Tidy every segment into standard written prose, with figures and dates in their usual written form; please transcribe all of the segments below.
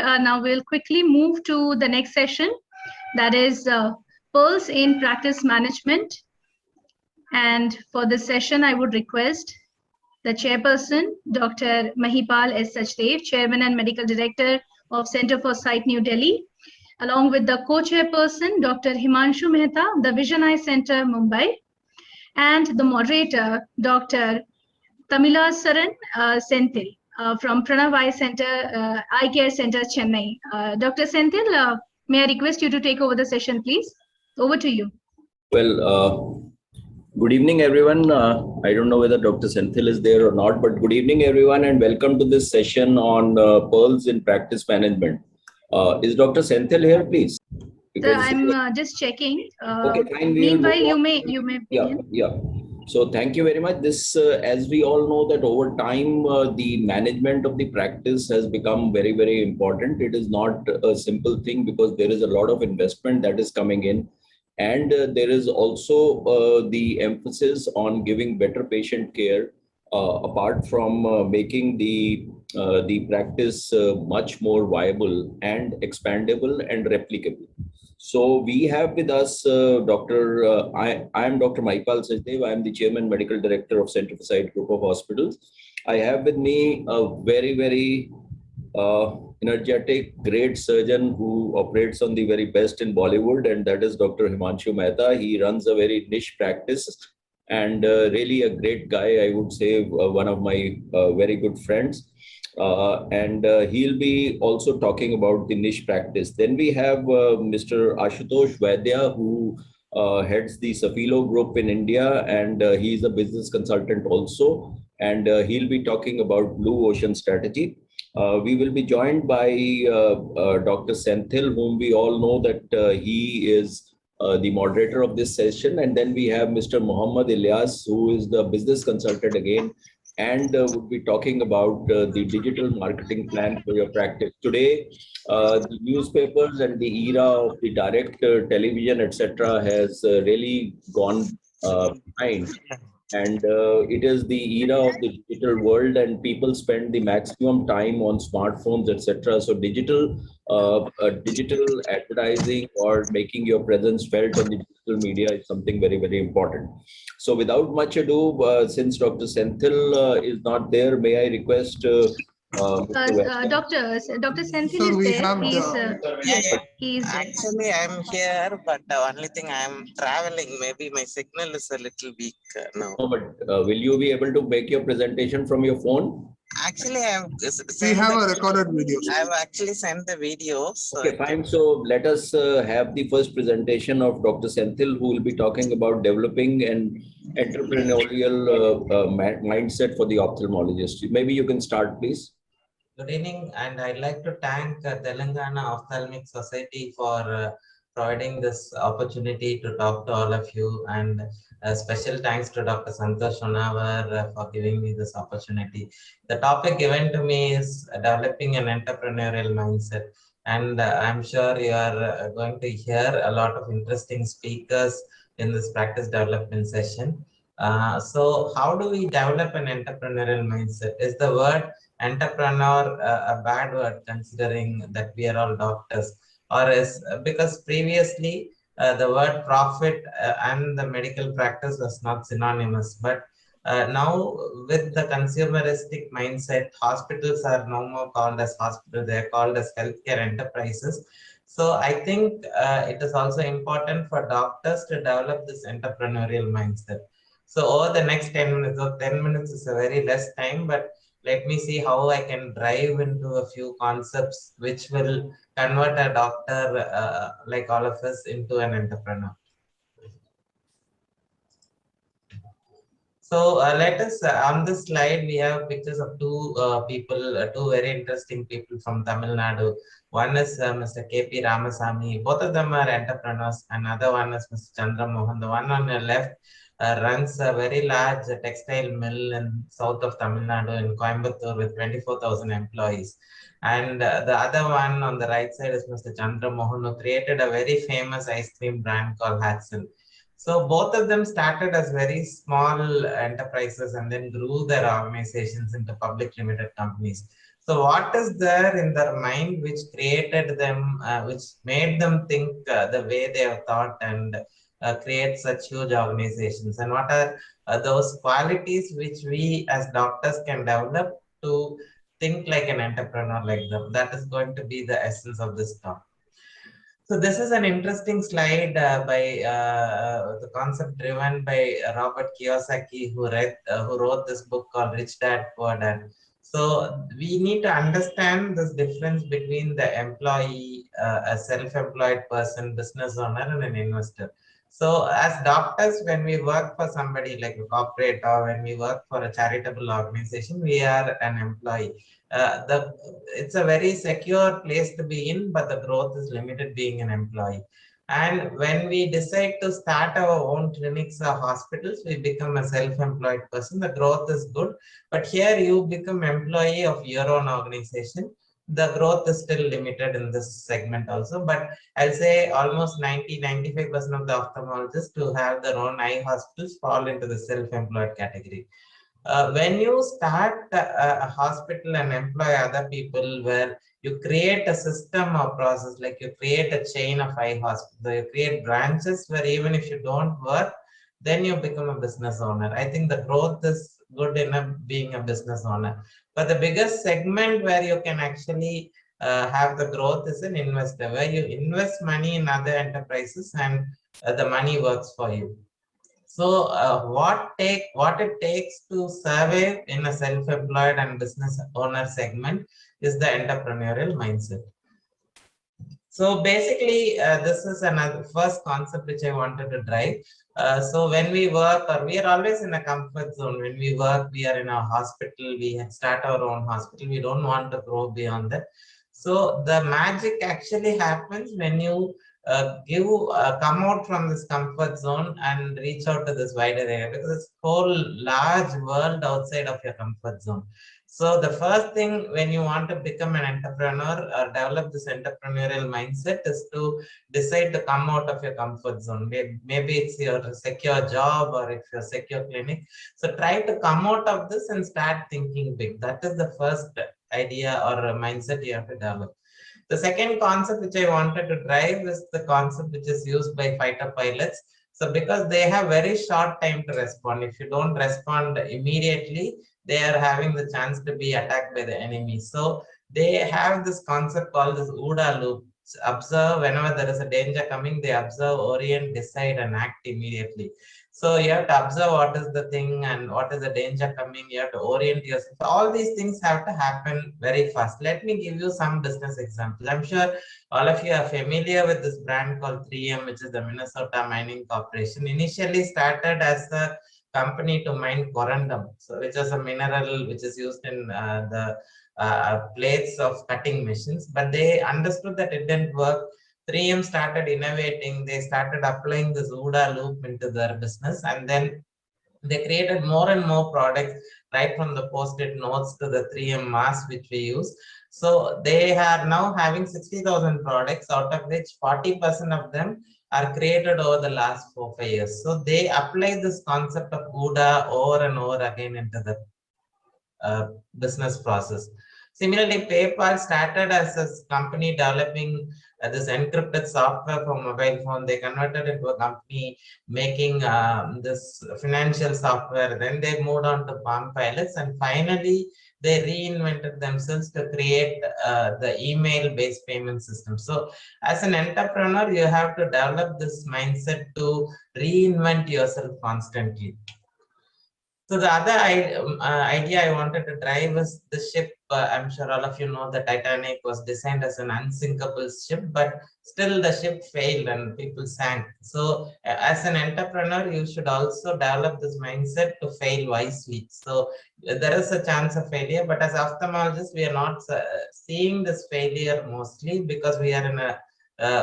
now we'll quickly move to the next session, that is Pearls in Practice Management. And for this session, I would request the chairperson, Dr. Mahipal S. Sachdev, Chairman and Medical Director of Center for Sight, New Delhi, along with the co-chairperson, Dr. Himanshu Mehta, the Vision Eye Center, Mumbai, and the moderator, Dr. Tamila Saran Senthil from Pranav Eye Center, Eye Care Center, Chennai. Dr. Senthil, may I request you to take over the session, please? Over to you. Well, good evening, everyone. I don't know whether Dr. Senthil is there or not, but good evening, everyone, and welcome to this session on Pearls in Practice Management. Is Dr. Senthil here, please? Because I'm just checking. Okay, fine. Meanwhile, you may begin. Yeah. So thank you very much. This, as we all know, that over time, the management of the practice has become very, very important. It is not a simple thing because there is a lot of investment that is coming in. And there is also the emphasis on giving better patient care, apart from making the practice much more viable and expandable and replicable. So we have with us I am Dr. Mahipal Sachdev. I am the Chairman Medical Director of Center for Sight Group of Hospitals. I have with me a very, very energetic, great surgeon who operates on the very best in Bollywood, and that is Dr. Himanshu Mehta. He runs a very niche practice and really a great guy, I would say, one of my very good friends. He'll be also talking about the niche practice. Then we have Mr. Ashutosh Vaidya, who heads the Safilo Group in India, and he's a business consultant also. And he'll be talking about Blue Ocean Strategy. We will be joined by Dr. Senthil, whom we all know that he is the moderator of this session. And then we have Mr. Muhammad Ilyas, who is the business consultant again, and would be talking about the digital marketing plan for your practice. Today, the newspapers and the era of the direct television, etc., has really gone behind. And it is the era of the digital world, and people spend the maximum time on smartphones, etc. So digital advertising or making your presence felt on the digital media is something very, very important. So without much ado, since Dr. Senthil is not there, may I request Dr. Senthil is there. He's actually, I'm here, but the only thing I'm traveling. Maybe my signal is a little weak now. No, but will you be able to make your presentation from your phone? Actually, we have a recorded video. I've actually sent the videos. Okay, fine. So let us have the first presentation of Dr. Senthil, who will be talking about developing an entrepreneurial mindset for the ophthalmologist. Maybe you can start, please. Good evening, and I'd like to thank Telangana Ophthalmic Society for providing this opportunity to talk to all of you, and special thanks to Dr. Santosh Sonawar for giving me this opportunity. The topic given to me is developing an entrepreneurial mindset, and I'm sure you are going to hear a lot of interesting speakers in this practice development session. So how do we develop an entrepreneurial mindset? Is the word entrepreneur a bad word, considering that we are all doctors? Or is because previously the word profit and the medical practice was not synonymous, but now with the consumeristic mindset, hospitals are no more called as hospitals, they are called as healthcare enterprises. So I think it is also important for doctors to develop this entrepreneurial mindset. So over the next 10 minutes, 10 minutes is a very less time, but let me see how I can drive into a few concepts which will convert a doctor like all of us into an entrepreneur. So let us, on this slide, we have pictures of two people, two very interesting people from Tamil Nadu. One is Mr. K.P. Ramasamy. Both of them are entrepreneurs. Another one is Mr. Chandra Mohan. The one on the left runs a very large textile mill in south of Tamil Nadu in Coimbatore with 24,000 employees. And the other one on the right side is Mr. Chandra Mohan, who created a very famous ice cream brand called Hatzel. So both of them started as very small enterprises and then grew their organizations into public limited companies. So what is there in their mind which created them, which made them think the way they have thought and create such huge organizations? And what are those qualities which we as doctors can develop to think like an entrepreneur like them? That is going to be the essence of this talk. So this is an interesting slide by the concept driven by Robert Kiyosaki, who wrote this book called Rich Dad Poor Dad. So we need to understand this difference between the employee, a self-employed person, business owner, and an investor. So as doctors, when we work for somebody like a corporate or when we work for a charitable organization, we are an employee. It's a very secure place to be in, but the growth is limited being an employee. And when we decide to start our own clinics or hospitals, we become a self-employed person. The growth is good, but here you become employee of your own organization. The growth is still limited in this segment also, but I'll say almost 90-95% of the ophthalmologists who have their own eye hospitals fall into the self-employed category. When you start a hospital and employ other people, where you create a system or process, like you create a chain of eye hospitals, you create branches where even if you don't work, then you become a business owner. I think the growth is good enough being a business owner. But the biggest segment where you can actually have the growth is an investor, where you invest money in other enterprises and the money works for you. So what it takes to survive in a self-employed and business owner segment is the entrepreneurial mindset. So basically, this is another first concept which I wanted to drive. So when we work, or we are always in a comfort zone. When we work, we are in a hospital, we start our own hospital. We don't want to grow beyond that. So the magic actually happens when you come out from this comfort zone and reach out to this wider area, because it's a whole large world outside of your comfort zone. So the first thing when you want to become an entrepreneur or develop this entrepreneurial mindset is to decide to come out of your comfort zone. Maybe it's your secure job or it's your secure clinic. So try to come out of this and start thinking big. That is the first idea or a mindset you have to develop. The second concept which I wanted to drive is the concept which is used by fighter pilots. So because they have very short time to respond. If you don't respond immediately, they are having the chance to be attacked by the enemy. So they have this concept called this OODA loop. Observe whenever there is a danger coming, they observe, orient, decide, and act immediately. So you have to observe what is the thing and what is the danger coming. You have to orient yourself. All these things have to happen very fast. Let me give you some business examples. I'm sure all of you are familiar with this brand called 3M, which is the Minnesota Mining Corporation. Initially started as a company to mine corundum, so which is a mineral which is used in the plates of cutting machines. But they understood that it didn't work. 3M started innovating. They started applying this OODA loop into their business, and then they created more and more products, right from the post-it notes to the 3M mask which we use. So they are now having 60,000 products, out of which 40% of them are created over the last 4-5 years. So they apply this concept of OODA over and over again into the business process. Similarly, PayPal started as a company developing this encrypted software for mobile phone. They converted into a company making this financial software. Then they moved on to Palm Pilots, and finally they reinvented themselves to create the email-based payment system. So as an entrepreneur, you have to develop this mindset to reinvent yourself constantly. So the other idea I wanted to drive is the ship. I'm sure all of you know the Titanic was designed as an unsinkable ship, but still the ship failed and people sank. So as an entrepreneur, you should also develop this mindset to fail wisely. So there is a chance of failure, but as ophthalmologists, we are not seeing this failure mostly because we are in a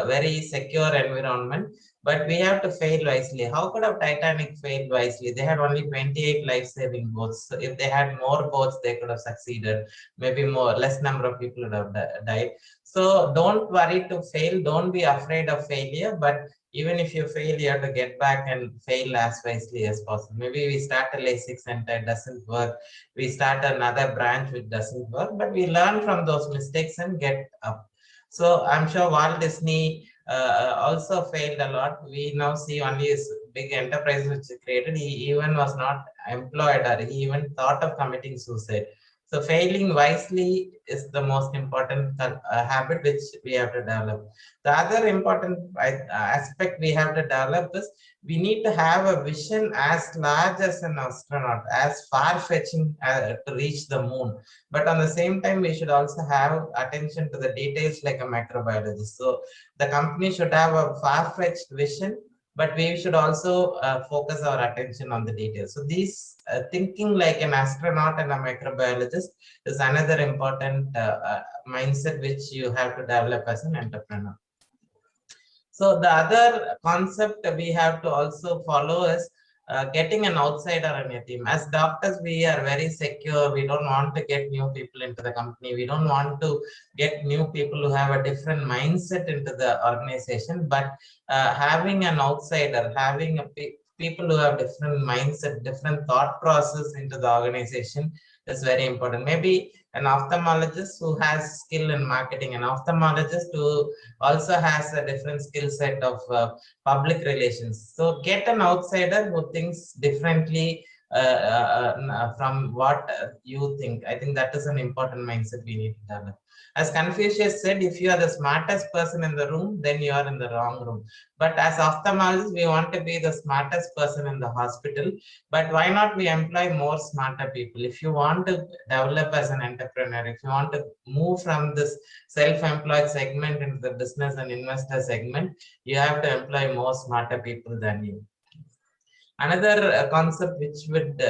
very secure environment. But we have to fail wisely. How could a Titanic fail wisely? They had only 28 life-saving boats. So if they had more boats, they could have succeeded. Maybe less number of people would have died. So don't worry to fail. Don't be afraid of failure. But even if you fail, you have to get back and fail as wisely as possible. Maybe we start a LASIK center, it doesn't work. We start another branch which doesn't work, but we learn from those mistakes and get up. So I'm sure Walt Disney also failed a lot. We now see only his big enterprise which he created. He even was not employed, or he even thought of committing suicide. So failing wisely is the most important habit which we have to develop. The other important aspect we have to develop is we need to have a vision as large as an astronaut, as far-fetching to reach the moon. But on the same time, we should also have attention to the details like a microbiologist. So the company should have a far-fetched vision, but we should also focus our attention on the details. So these thinking like an astronaut and a microbiologist is another important mindset which you have to develop as an entrepreneur. So the other concept we have to also follow is getting an outsider on your team. As doctors, we are very secure. We don't want to get new people into the company. We don't want to get new people who have a different mindset into the organization. But having an outsider, having people who have different mindset, different thought process into the organization is very important. Maybe an ophthalmologist who has skill in marketing, an ophthalmologist who also has a different skill set of public relations. So get an outsider who thinks differently from what you think. I think that is an important mindset we need to develop. As Confucius said, if you are the smartest person in the room, then you are in the wrong room. But as ophthalmologists, we want to be the smartest person in the hospital. But why not we employ more smarter people? If you want to develop as an entrepreneur, if you want to move from this self-employed segment into the business and investor segment, you have to employ more smarter people than you. Another concept which would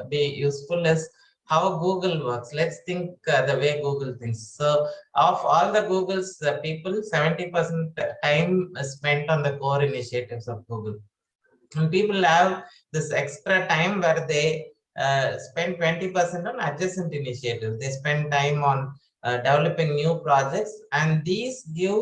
be useful is how Google works. Let's think the way Google thinks. So of all the Google's people, 70% time is spent on the core initiatives of Google. And people have this extra time where they spend 20% on adjacent initiatives. They spend time on developing new projects, and these give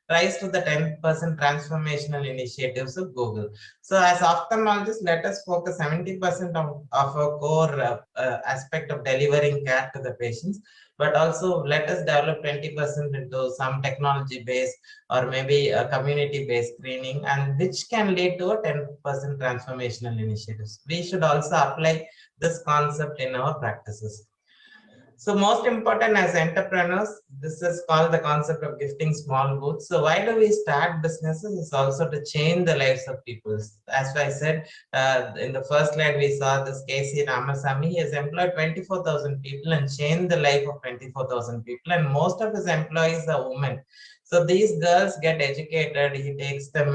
rise to the 10% transformational initiatives of Google. So as ophthalmologists, let us focus 70% of our core aspect of delivering care to the patients, but also let us develop 20% into some technology-based or maybe a community-based screening, and which can lead to a 10% transformational initiatives. We should also apply this concept in our practices. So most important as entrepreneurs, this is called the concept of gifting small goods. So why do we start businesses? It's also to change the lives of people. As I said, in the first slide, we saw this K.C. Ramasamy. He has employed 24,000 people and changed the life of 24,000 people. And most of his employees are women. So these girls get educated, he takes them,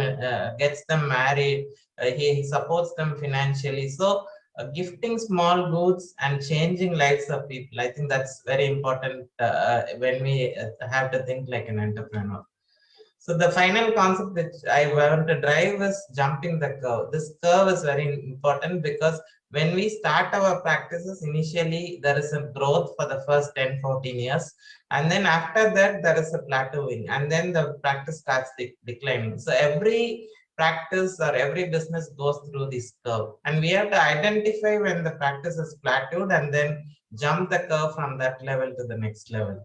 gets them married, he supports them financially. So gifting small goods and changing lives of people, I think that's very important when we have to think like an entrepreneur. So the final concept which I want to drive is jumping the curve. This curve is very important because when we start our practices, initially there is a growth for the first 10-14 years. And then after that, there is a plateauing. And then the practice starts declining. So every practice or every business goes through this curve, and we have to identify when the practice is plateaued and then jump the curve from that level to the next level.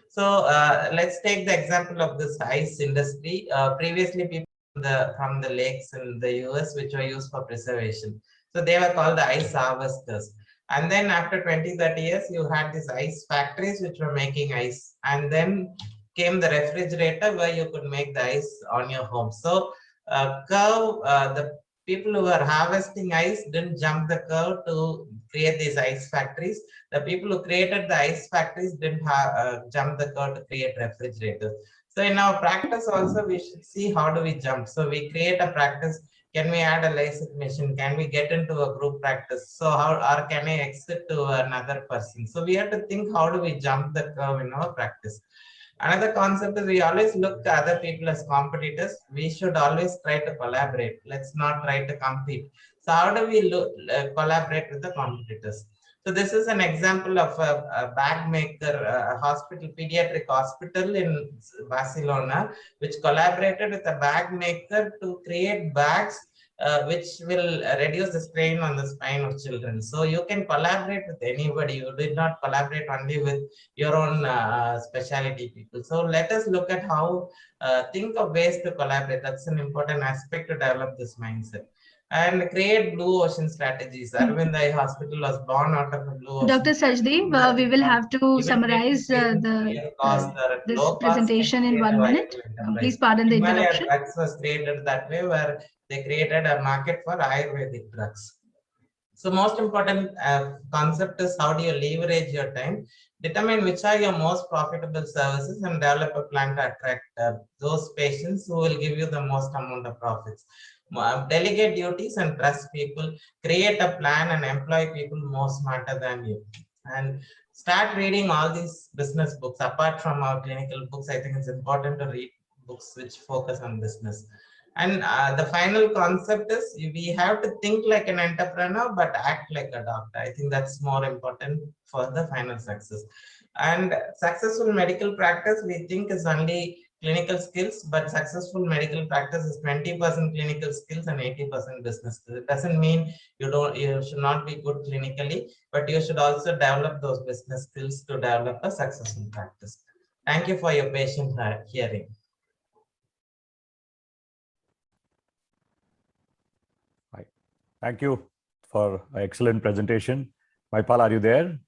So let's take the example of this ice industry. Previously, people from the lakes in the US, which were used for preservation, so they were called the ice harvesters. And then after 20-30 years, you had these ice factories which were making ice, and then came the refrigerator where you could make the ice on your home. So the people who were harvesting ice didn't jump the curve to create these ice factories. The people who created the ice factories didn't jump the curve to create refrigerators. So in our practice also, we should see how do we jump. So we create a practice. Can we add a LASIK machine? Can we get into a group practice? So how, or can I exit to another person? So we have to think, how do we jump the curve in our practice? Another concept is we always look at other people as competitors. We should always try to collaborate. Let's not try to compete. So how do we collaborate with the competitors? So this is an example of a bag maker, a hospital, pediatric hospital in Barcelona, which collaborated with a bag maker to create bags which will reduce the strain on the spine of children. So you can collaborate with anybody. You did not collaborate only with your own specialty people. So let us look at how think of ways to collaborate. That's an important aspect to develop this mindset. And create blue ocean strategies. Aravind Eye Hospital was born out of a blue ocean. Dr. Sajdeep, we will have to summarize this presentation in 1 minute. Please pardon the interruption. Drugs was created that way, where they created a market for Ayurvedic drugs. So most important concept is how do you leverage your time, determine which are your most profitable services, and develop a plan to attract those patients who will give you the most amount of profits. Delegate duties and trust people, create a plan and employ people more smarter than you. And start reading all these business books. Apart from our clinical books, I think it's important to read books which focus on business. And the final concept is we have to think like an entrepreneur, but act like a doctor. I think that's more important for the final success. And successful medical practice, we think, is only clinical skills, but successful medical practice is 20% clinical skills and 80% business skills. It doesn't mean you should not be good clinically, but you should also develop those business skills to develop a successful practice. Thank you for your patient hearing. Hi. Thank you for an excellent presentation. Maipal, are you there?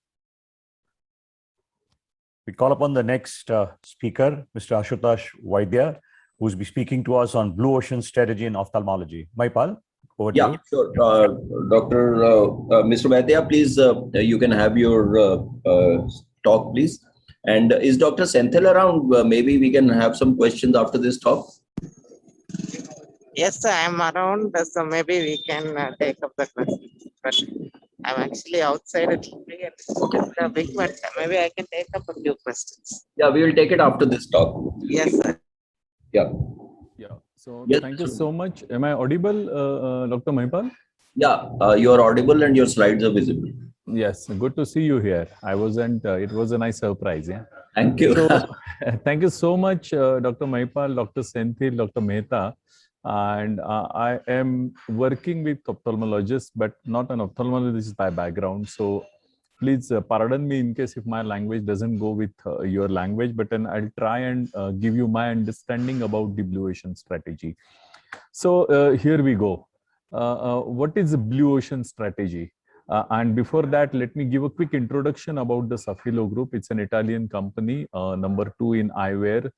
We call upon the next speaker, Mr. Ashutosh Vaidya, who will be speaking to us on blue ocean strategy in ophthalmology. Maipal, over to you. Sure. Dr. Mr. Vaidya, please, you can have your talk, please. And is Dr. Senthil around? Maybe we can have some questions after this talk. Yes, sir, I'm around, so maybe we can take up the questions. But I'm actually outside. It'll be a big, but maybe I can take up a few questions. Yeah, we will take it after this talk. Yes, sir. Yeah. So yes, thank you so much. Am I audible, Dr. Maipal? Yeah, you are audible and your slides are visible. Yes, good to see you here. I wasn't, it was a nice surprise. Yeah. Thank you. So, thank you so much, Dr. Maipal, Dr. Senthil, Dr. Mehta. And I am working with ophthalmologists, but not an ophthalmologist by background. So please pardon me in case if my language doesn't go with your language, but then I'll try and give you my understanding about the blue ocean strategy. So here we go. What is the blue ocean strategy? And before that, let me give a quick introduction about the Safilo Group. It's an Italian company, number 2 in eyewear.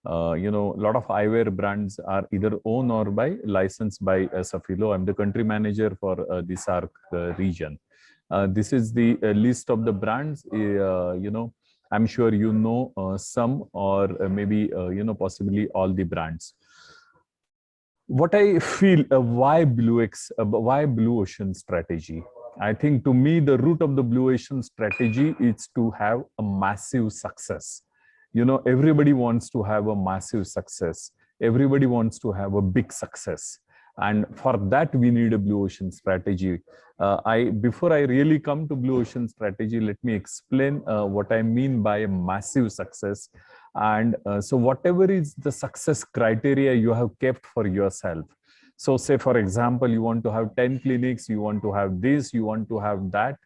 A lot of eyewear brands are either owned or licensed by Safilo. I'm the country manager for the SAARC region. This is the list of the brands. I'm sure you know some or maybe possibly all the brands. What I feel, why Blue Ocean strategy? I think to me the root of the Blue Ocean strategy is to have a massive success. Everybody wants to have a massive success. Everybody wants to have a big success. And for that, we need a blue ocean strategy. Before I really come to blue ocean strategy, let me explain what I mean by a massive success. And so whatever is the success criteria you have kept for yourself. So say, for example, you want to have 10 clinics, you want to have this, you want to have that.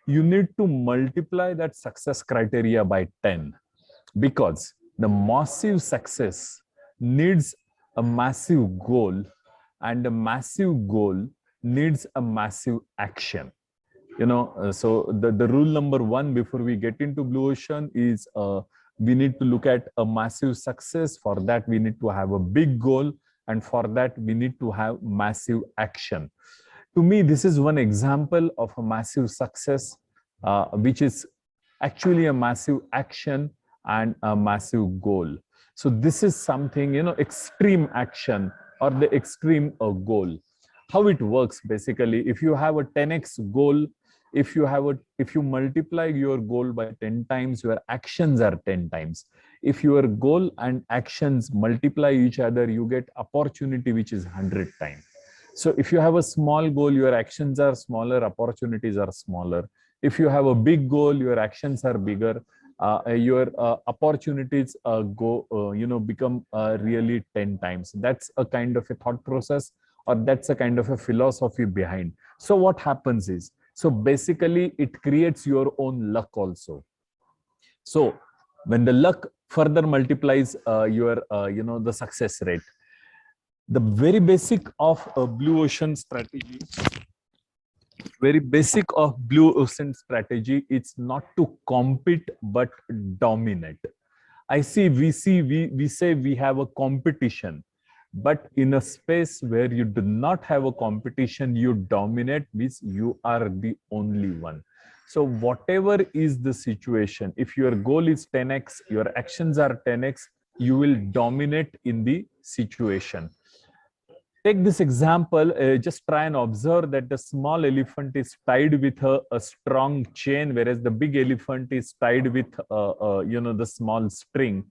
You need to multiply that success criteria by 10. Because the massive success needs a massive goal, and a massive goal needs a massive action. So the rule number 1 before we get into blue ocean is we need to look at a massive success. For that, we need to have a big goal, and for that, we need to have massive action. To me, this is one example of a massive success, which is actually a massive action and a massive goal. So this is something, extreme action or the extreme goal. How it works basically, if you have a 10x goal, if you multiply your goal by 10 times, your actions are 10 times. If your goal and actions multiply each other, you get opportunity, which is 100 times. So if you have a small goal, your actions are smaller, opportunities are smaller. If you have a big goal, your actions are bigger. Your opportunities become really 10 times. That's a kind of a thought process, or that's a kind of a philosophy behind. So what happens is, so basically it creates your own luck also. So when the luck further multiplies the success rate. The very basic of a blue ocean strategy, it's not to compete but dominate. We say we have a competition, but in a space where you do not have a competition, you dominate, means you are the only one. So whatever is the situation, if your goal is 10x, your actions are 10x, you will dominate in the situation. Take this example, just try and observe that the small elephant is tied with a strong chain, whereas the big elephant is tied with the small string.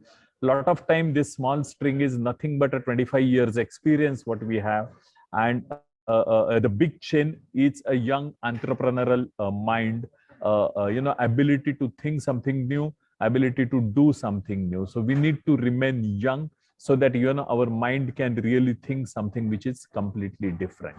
A lot of time this small string is nothing but a 25 years experience what we have, and the big chain is a young entrepreneurial mind, ability to think something new, ability to do something new. So we need to remain young, so that our mind can really think something which is completely different.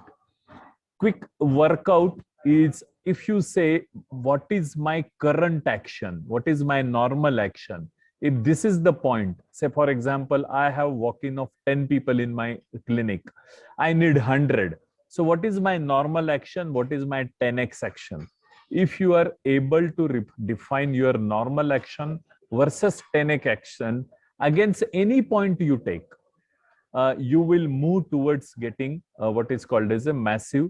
Quick workout is, if you say, what is my current action? What is my normal action? If this is the point, say for example, I have walk-in of 10 people in my clinic, I need 100. So what is my normal action? What is my 10x action? If you are able to define your normal action versus 10x action, against any point you take, you will move towards getting what is called as a massive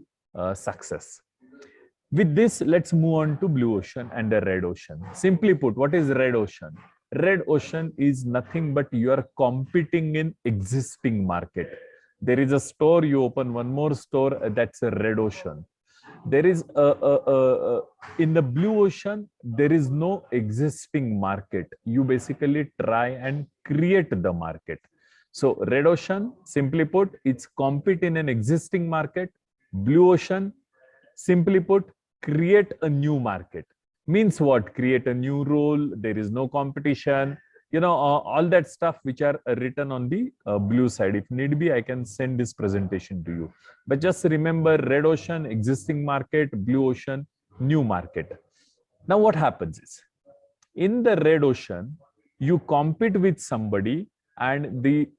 success. With this, let's move on to blue ocean and the red ocean. Simply put, what is red ocean? Red ocean is nothing but you are competing in existing market. There is a store, you open one more store, that's a red ocean. There is in the blue ocean, there is no existing market. You basically try and create the market. So red ocean, simply put, it's compete in an existing market. Blue ocean, simply put, create a new market. Means what? Create a new role. There is no competition. All that stuff which are written on the blue side. If need be, I can send this presentation to you. But just remember, red ocean, existing market, blue ocean, new market. Now what happens is, in the red ocean, you compete with somebody, and the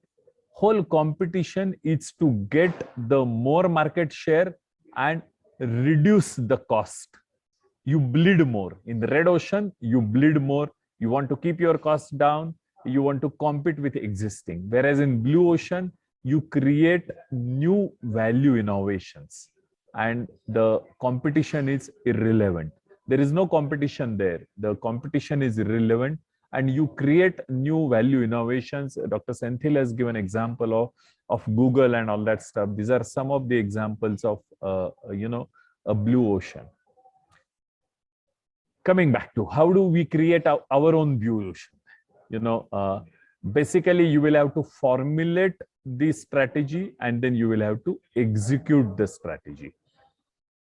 whole competition is to get the more market share and reduce the cost. You bleed more. In the red ocean, you bleed more. You want to keep your costs down. You want to compete with existing. Whereas in blue ocean, you create new value innovations, and the competition is irrelevant. There is no competition there. The competition is irrelevant, and you create new value innovations. Dr. Senthil has given example of Google and all that stuff. These are some of the examples of a blue ocean. Coming back to how do we create our own blue ocean? Basically, you will have to formulate the strategy, and then you will have to execute the strategy.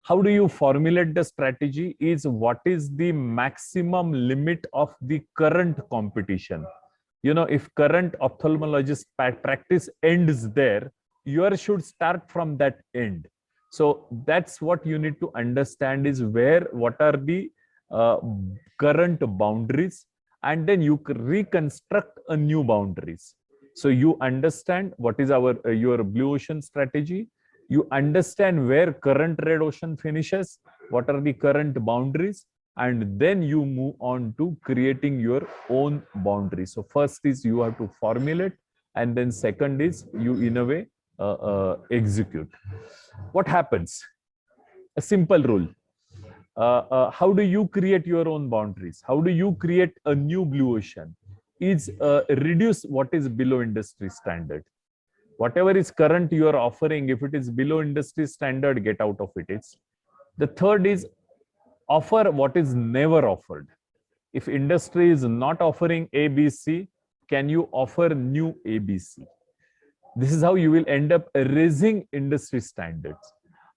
How do you formulate the strategy is what is the maximum limit of the current competition. If current ophthalmologist practice ends there, yours should start from that end. So that's what you need to understand is what are the current boundaries, and then you reconstruct a new boundaries. So you understand what is your blue ocean strategy. You understand where current red ocean finishes, what are the current boundaries, and then you move on to creating your own boundaries. So first is you have to formulate, and then second is you in a way execute. What happens? A simple rule. How do you create your own boundaries? How do you create a new blue ocean? Is reduce what is below industry standard. Whatever is current you are offering, if it is below industry standard, get out of it. The third is offer what is never offered. If industry is not offering ABC, can you offer new ABC? This is how you will end up raising industry standards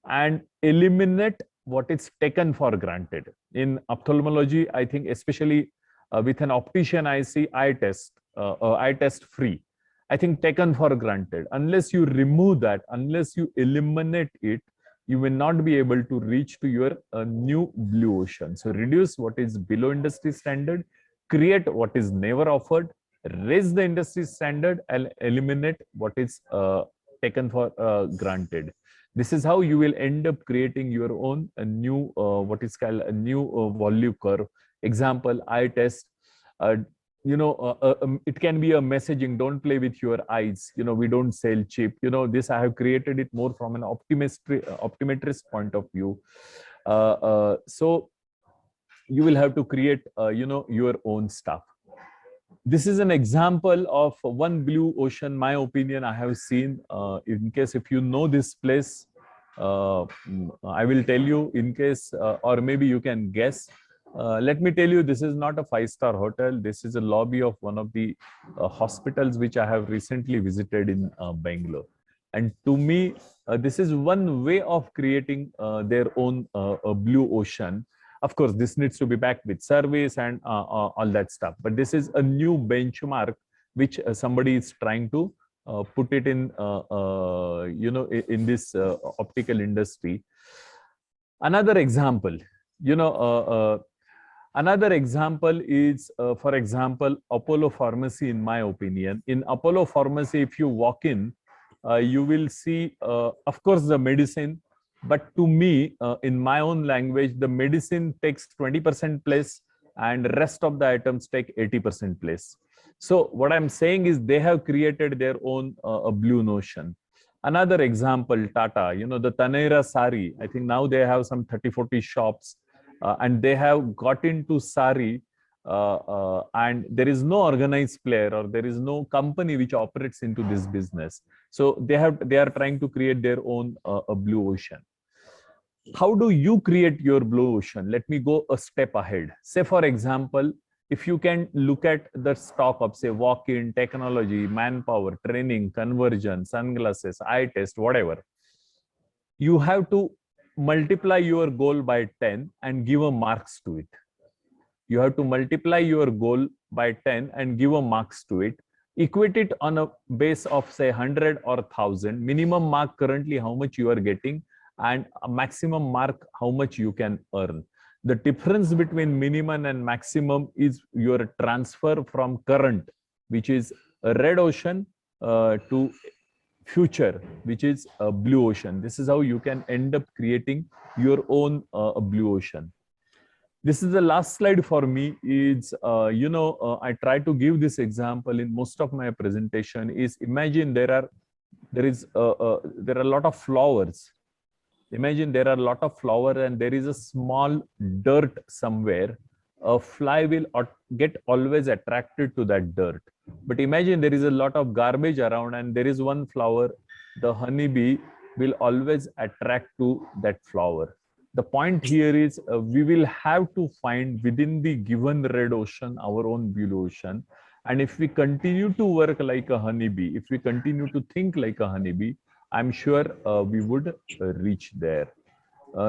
and eliminate what is taken for granted. In ophthalmology, I think especially with an optician, I see eye test free. I think taken for granted. Unless you remove that, unless you eliminate it, you will not be able to reach to your new blue ocean. So reduce what is below industry standard, create what is never offered, raise the industry standard, and eliminate what is taken for granted. This is how you will end up creating your own new what is called a new value curve. Example, eye test. It can be a messaging, don't play with your eyes, we don't sell cheap. This I have created it more from an optometrist point of view. So you will have to create your own stuff. This is an example of one blue ocean, my opinion, I have seen. In case if you know this place, I will tell you, in case or maybe you can guess. Let me tell you, this is not a 5-star hotel. This is a lobby of one of the hospitals which I have recently visited in Bangalore. And to me, this is one way of creating their own blue ocean. Of course, this needs to be backed with service and all that stuff. But this is a new benchmark which somebody is trying to put it in, in this optical industry. Another example, another example is, for example, Apollo Pharmacy, in my opinion. In Apollo Pharmacy, if you walk in, you will see, of course, the medicine. But to me, in my own language, the medicine takes 20% place and rest of the items take 80% place. So what I'm saying is they have created their own blue notion. Another example, Tata, the Taneira Sari. I think now they have some 30-40 shops. And they have got into sari, and there is no organized player or there is no company which operates into this business. So they are trying to create their own a blue ocean. How do you create your blue ocean? Let me go a step ahead. Say, for example, if you can look at the stock of, say, walk-in, technology, manpower, training, conversion, sunglasses, eye test, whatever, you have to multiply your goal by 10 and give a marks to it. You have to multiply your goal by 10 and give a marks to it. Equate it on a base of, say, 100 or 1000. Minimum mark currently how much you are getting, and a maximum mark how much you can earn. The difference between minimum and maximum is your transfer from current, which is a red ocean, to future, which is a blue ocean. This is how you can end up creating your own blue ocean. This is the last slide for me. Is I try to give this example in most of my presentation. Is imagine there are a lot of flowers. Imagine there are a lot of flowers and there is a small dirt somewhere. A fly will get always attracted to that dirt. But imagine there is a lot of garbage around and there is one flower. The honeybee will always attract to that flower. The point here is we will have to find within the given red ocean our own blue ocean. And if we continue to work like a honeybee, if we continue to think like a honeybee, I'm sure we would reach there.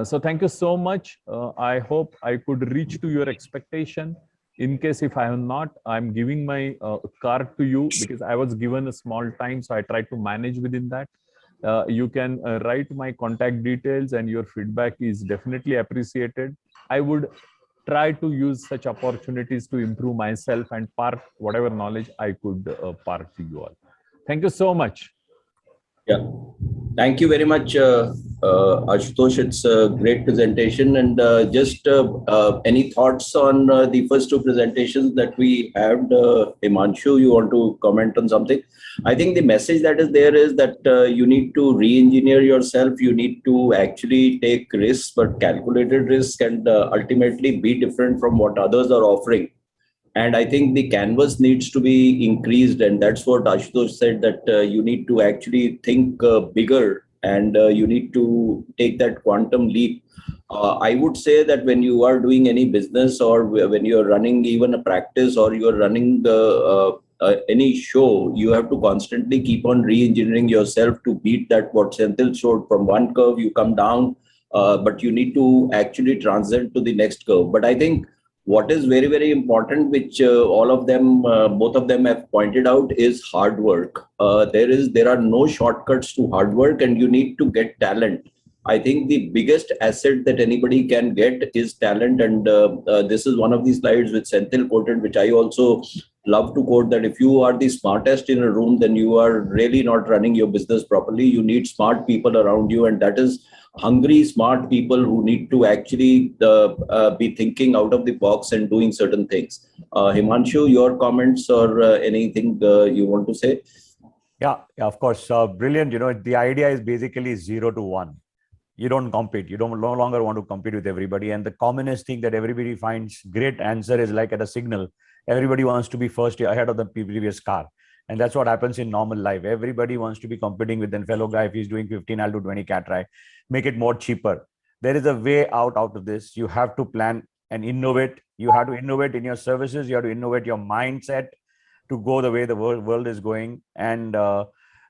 So thank you so much. I hope I could reach to your expectation. In case if I have not, I'm giving my card to you because I was given a small time, so I try to manage within that. You can write my contact details and your feedback is definitely appreciated. I would try to use such opportunities to improve myself and part whatever knowledge I could part to you all. Thank you so much. Yeah, thank you very much, Ashutosh. It's a great presentation. And just any thoughts on the first two presentations that we had? Himanshu, you want to comment on something? I think the message that is there is that you need to re-engineer yourself. You need to actually take risks, but calculated risk, and ultimately be different from what others are offering. And I think the canvas needs to be increased. And that's what Ashutosh said, that you need to actually think bigger and you need to take that quantum leap. I would say that when you are doing any business or when you're running even a practice or you're running the any show, you have to constantly keep on re-engineering yourself to beat that what Senthil showed. From one curve, you come down but you need to actually transcend to the next curve. But I think what is very, very important, which all of them, both of them have pointed out, is hard work. There are no shortcuts to hard work, and you need to get talent. I think the biggest asset that anybody can get is talent. And this is one of the slides which Senthil quoted, which I also love to quote, that if you are the smartest in a room, then you are really not running your business properly. You need smart people around you, and that is hungry, smart people who need to actually be thinking out of the box and doing certain things. Himanshu, your comments or anything you want to say? Yeah, of course. Brilliant. The idea is basically 0 to 1. You don't compete. You don't no longer want to compete with everybody. And the commonest thing that everybody finds great answer is like at a signal. Everybody wants to be first ahead of the previous car. And that's what happens in normal life. Everybody wants to be competing with their fellow guy. If he's doing 15, I'll do 20 cat try. Make it more cheaper. There is a way out of this. You have to plan and innovate. You have to innovate in your services. You have to innovate your mindset to go the way the world is going. And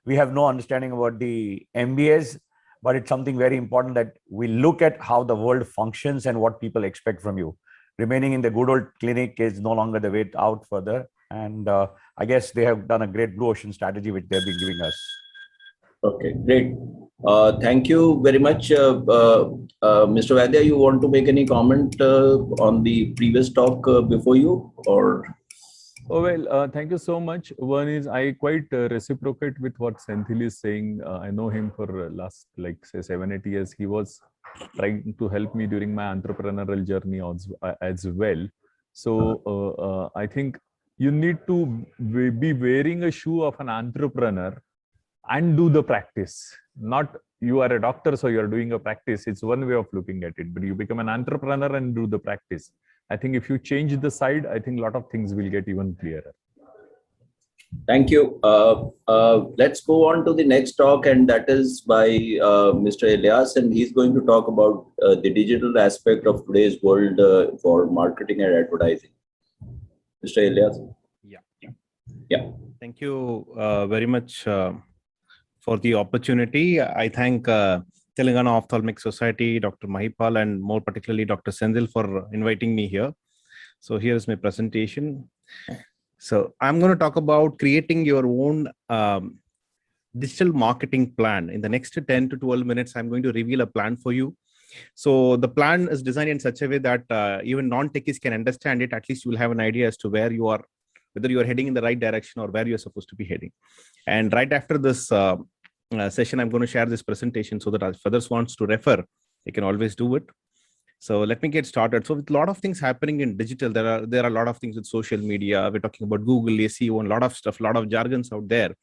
we have no understanding about the MBAs, but it's something very important that we look at how the world functions and what people expect from you. Remaining in the good old clinic is no longer the way out further. And I guess they have done a great blue ocean strategy, which they've been giving us. Okay, great. Thank you very much. Mr. Vaidya, you want to make any comment on the previous talk before you? Or? Oh, well, thank you so much. One is I quite reciprocate with what Senthil is saying. I know him for last, like, say, 7-8 years. He was trying to help me during my entrepreneurial journey as well. So I think you need to be wearing a shoe of an entrepreneur and do the practice. Not you are a doctor, so you're doing a practice. It's one way of looking at it, but you become an entrepreneur and do the practice. I think if you change the side, I think a lot of things will get even clearer. Thank you. Let's go on to the next talk, and that is by Mr. Elias, and he's going to talk about the digital aspect of today's world for marketing and advertising. Mr. Elias. Yeah. Thank you very much for the opportunity. I thank Telangana Ophthalmic Society, Dr. Mahipal, and more particularly Dr. Senthil for inviting me here. So here's my presentation. So I'm going to talk about creating your own digital marketing plan. In the next 10 to 12 minutes, I'm going to reveal a plan for you. So the plan is designed in such a way that even non-techies can understand it. At least you will have an idea as to where you are, whether you are heading in the right direction or where you're supposed to be heading. And right after this session, I'm going to share this presentation so that if others wants to refer, they can always do it. So let me get started. So with a lot of things happening in digital, there are a lot of things with social media. We're talking about Google, SEO, and a lot of stuff, a lot of jargons out there.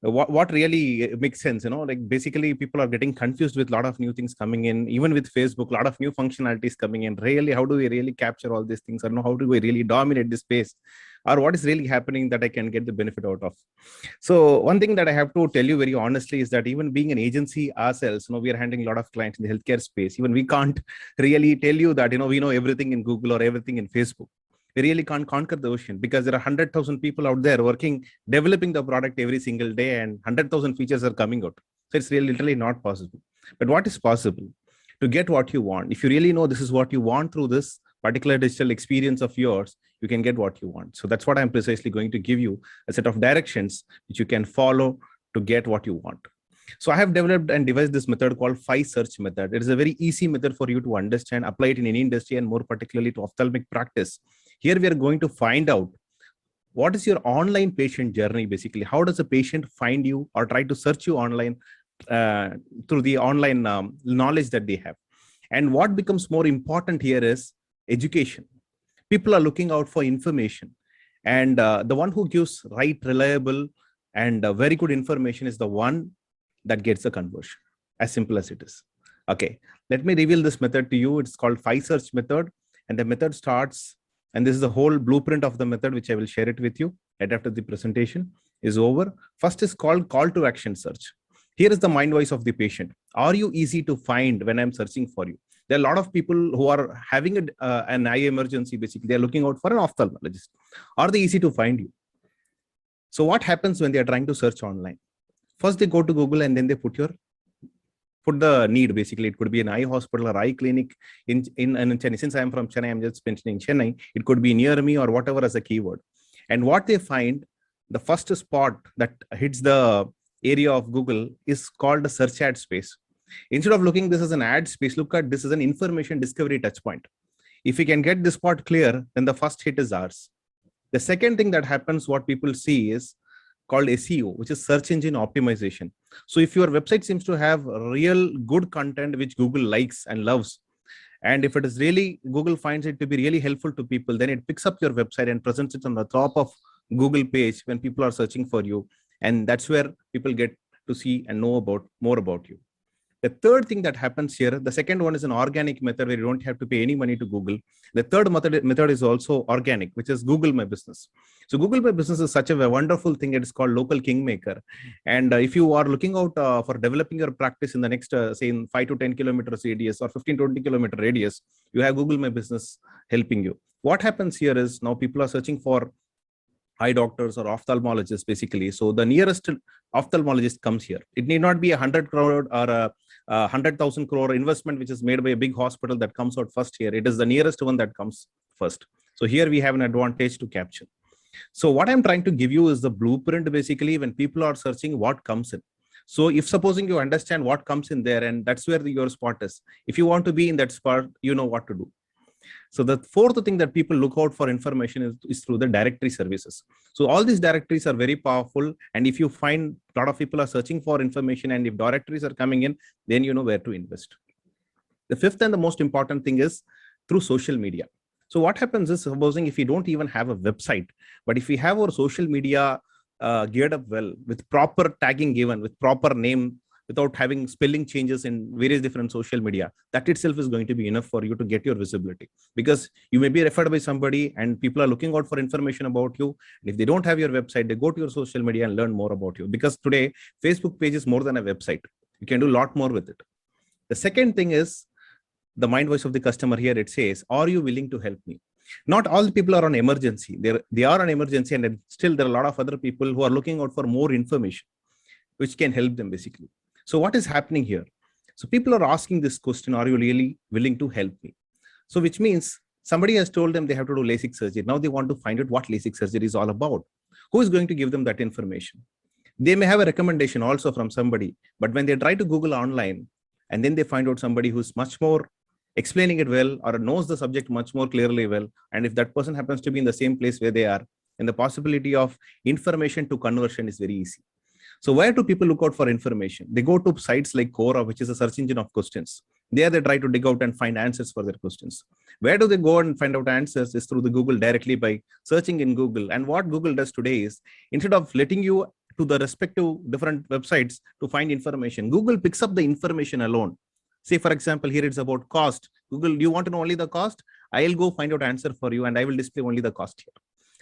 What really makes sense, like basically people are getting confused with a lot of new things coming in, even with Facebook, a lot of new functionalities coming in. Really, how do we really capture all these things, or how do we really dominate this space, or what is really happening that I can get the benefit out of? So one thing that I have to tell you very honestly is that even being an agency ourselves, we are handling a lot of clients in the healthcare space. Even we can't really tell you that, we know everything in Google or everything in Facebook. We really can't conquer the ocean because there are 100,000 people out there working, developing the product every single day, and 100,000 features are coming out. So it's really literally not possible. But what is possible? To get what you want, if you really know this is what you want through this particular digital experience of yours, you can get what you want. So that's what I'm precisely going to give you, a set of directions which you can follow to get what you want. So I have developed and devised this method called 5 search method. It is a very easy method for you to understand, apply it in any industry, and more particularly to ophthalmic practice. Here we are going to find out what is your online patient journey. Basically, how does a patient find you or try to search you online through the online knowledge that they have. And what becomes more important here is education. People are looking out for information, and the one who gives right, reliable, and very good information is the one that gets the conversion. As simple as it is. Okay, let me reveal this method to you. It's called 5 search method, and the method starts, and this is the whole blueprint of the method, which I will share it with you right after the presentation is over. First is called call to action search. Here is the mind voice of the patient. Are you easy to find when I'm searching for you? There are a lot of people who are having an eye emergency. Basically, they're looking out for an ophthalmologist. Are they easy to find you? So what happens when they are trying to search online? First, they go to Google and then they put put the need. Basically, it could be an eye hospital or eye clinic in Chennai. Since I am from Chennai, I'm just mentioning Chennai. It could be near me or whatever as a keyword. And what they find, the first spot that hits the area of Google is called a search ad space. Instead of looking this as an ad space, look at this as an information discovery touch point. If we can get this spot clear, then the first hit is ours. The second thing that happens, what people see is called SEO, which is search engine optimization. So if your website seems to have real good content, which Google likes and loves, and if it is really, Google finds it to be really helpful to people, then it picks up your website and presents it on the top of Google page when people are searching for you. And that's where people get to see and know about more about you. The third thing that happens here, the second one is an organic method where you don't have to pay any money to Google. The third method is also organic, which is Google My Business. So Google My Business is such a wonderful thing. It is called Local Kingmaker. And if you are looking out for developing your practice in the next, say in 5 to 10 kilometers radius or 15, 20 kilometer radius, you have Google My Business helping you. What happens here is now people are searching for eye doctors or ophthalmologists, basically. So the nearest ophthalmologist comes here. It need not be 100 crore or a 100,000 crore investment, which is made by a big hospital that comes out first here. It is the nearest one that comes first. So here we have an advantage to capture. So what I'm trying to give you is the blueprint, basically, when people are searching what comes in. So if supposing you understand what comes in there, and that's where your spot is. If you want to be in that spot, you know what to do. So the fourth thing that people look out for information is through the directory services. So all these directories are very powerful. And if you find a lot of people are searching for information, and if directories are coming in, then you know where to invest. The fifth and the most important thing is through social media. So what happens is, supposing if we don't even have a website, but if we have our social media geared up well, with proper tagging given, with proper name, without having spelling changes in various different social media, that itself is going to be enough for you to get your visibility. Because you may be referred by somebody and people are looking out for information about you. And if they don't have your website, they go to your social media and learn more about you. Because today, Facebook page is more than a website. You can do a lot more with it. The second thing is the mind voice of the customer. Here it says, are you willing to help me? Not all the people are on emergency. They are on emergency, and still there are a lot of other people who are looking out for more information, which can help them basically. So what is happening here? So people are asking this question, are you really willing to help me? So which means somebody has told them they have to do LASIK surgery. Now they want to find out what LASIK surgery is all about. Who is going to give them that information? They may have a recommendation also from somebody, but when they try to Google online and then they find out somebody who's much more explaining it well or knows the subject much more clearly well, and if that person happens to be in the same place where they are, then the possibility of information to conversion is very easy. So where do people look out for information? They go to sites like Quora, which is a search engine of questions. There they try to dig out and find answers for their questions. Where do they go and find out answers is through the Google directly by searching in Google. And what Google does today is, instead of letting you to the respective different websites to find information, Google picks up the information alone. Say, for example, here it's about cost. Google, do you want to know only the cost? I'll go find out answer for you and I will display only the cost here.